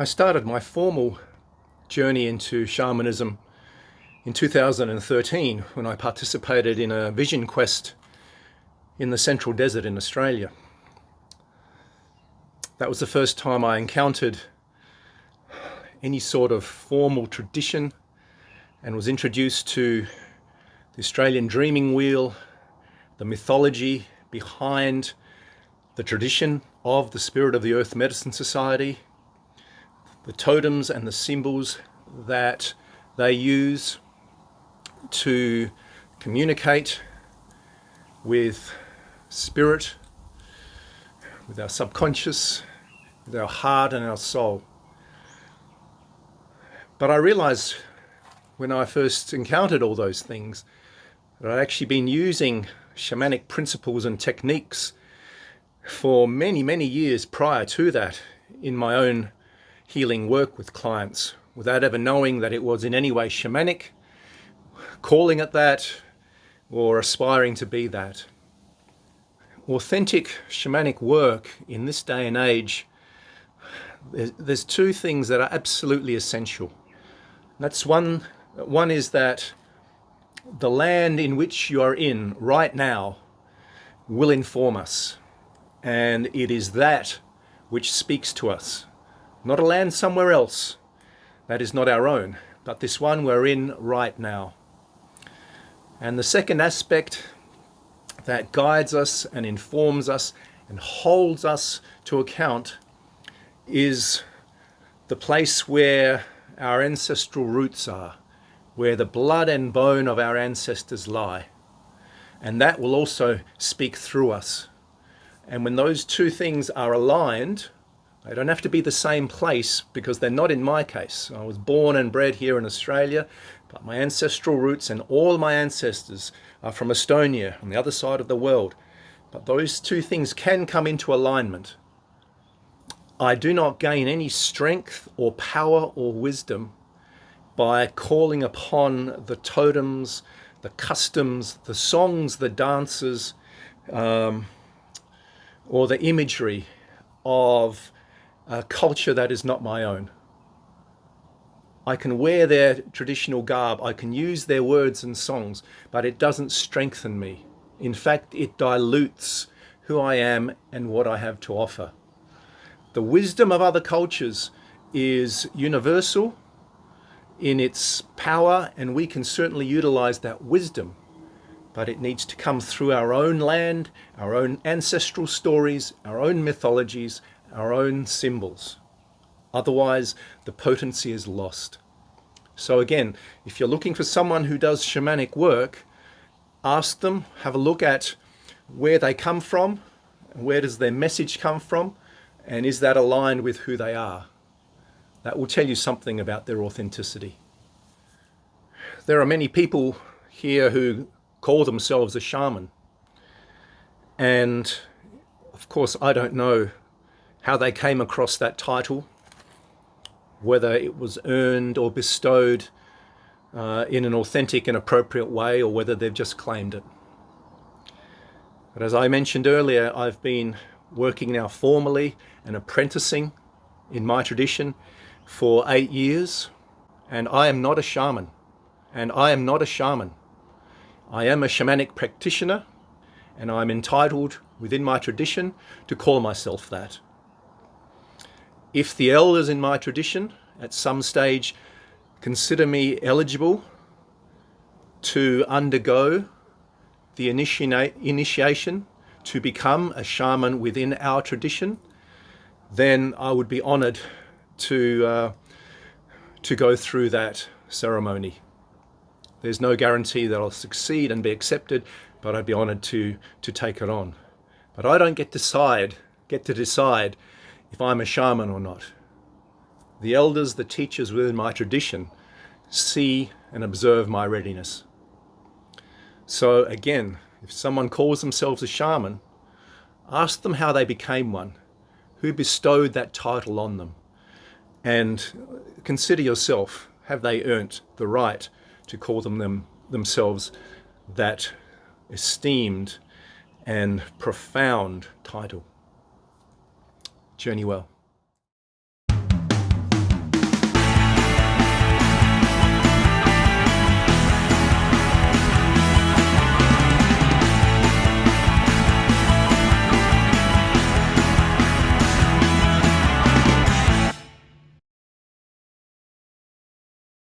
I started my formal journey into shamanism in 2013 when I participated in a vision quest in the Central Desert in Australia. That was the first time I encountered any sort of formal tradition and was introduced to the Australian dreaming wheel, the mythology behind the tradition of the Spirit of the Earth Medicine Society, the totems and the symbols that they use to communicate with spirit, with our subconscious, with our heart and our soul. But I realized when I first encountered all those things that I'd actually been using shamanic principles and techniques for many, many years prior to that in my own healing work with clients without ever knowing that it was in any way shamanic, calling it that, or aspiring to be that. Authentic shamanic work in this day and age, there's two things that are absolutely essential. That's one is that the land in which you are in right now will inform us, and it is that which speaks to us. Not a land somewhere else that is not our own, but this one we're in right now. And the second aspect that guides us and informs us and holds us to account is the place where our ancestral roots are, where the blood and bone of our ancestors lie. And that will also speak through us. And when those two things are aligned, they don't have to be the same place because they're not in my case. I was born and bred here in Australia, but my ancestral roots and all my ancestors are from Estonia, on the other side of the world. But those two things can come into alignment. I do not gain any strength or power or wisdom by calling upon the totems, the customs, the songs, the dances, or the imagery of a culture that is not my own. I can wear their traditional garb, I can use their words and songs, but it doesn't strengthen me. In fact, it dilutes who I am and what I have to offer. The wisdom of other cultures is universal in its power, and we can certainly utilize that wisdom, but it needs to come through our own land, our own ancestral stories, our own mythologies, our own symbols. Otherwise, the potency is lost. So again, if you're looking for someone who does shamanic work, ask them, have a look at where they come from, where does their message come from, and is that aligned with who they are? That will tell you something about their authenticity. There are many people here who call themselves a shaman. And of course, I don't know how they came across that title, whether it was earned or bestowed in an authentic and appropriate way, or whether they've just claimed it. But as I mentioned earlier, I've been working now formally and apprenticing in my tradition for 8 years, and I am not a shaman, and I am not a shaman. I am a shamanic practitioner, and I'm entitled within my tradition to call myself that. If the elders in my tradition at some stage consider me eligible to undergo the initiation to become a shaman within our tradition, then I would be honored to go through that ceremony. There's no guarantee that I'll succeed and be accepted, but I'd be honored to take it on. But I don't get to decide if I'm a shaman or not. The elders, the teachers within my tradition, see and observe my readiness. So again, if someone calls themselves a shaman, ask them how they became one, who bestowed that title on them, and consider yourself, have they earned the right to call themselves that esteemed and profound title? Journey well.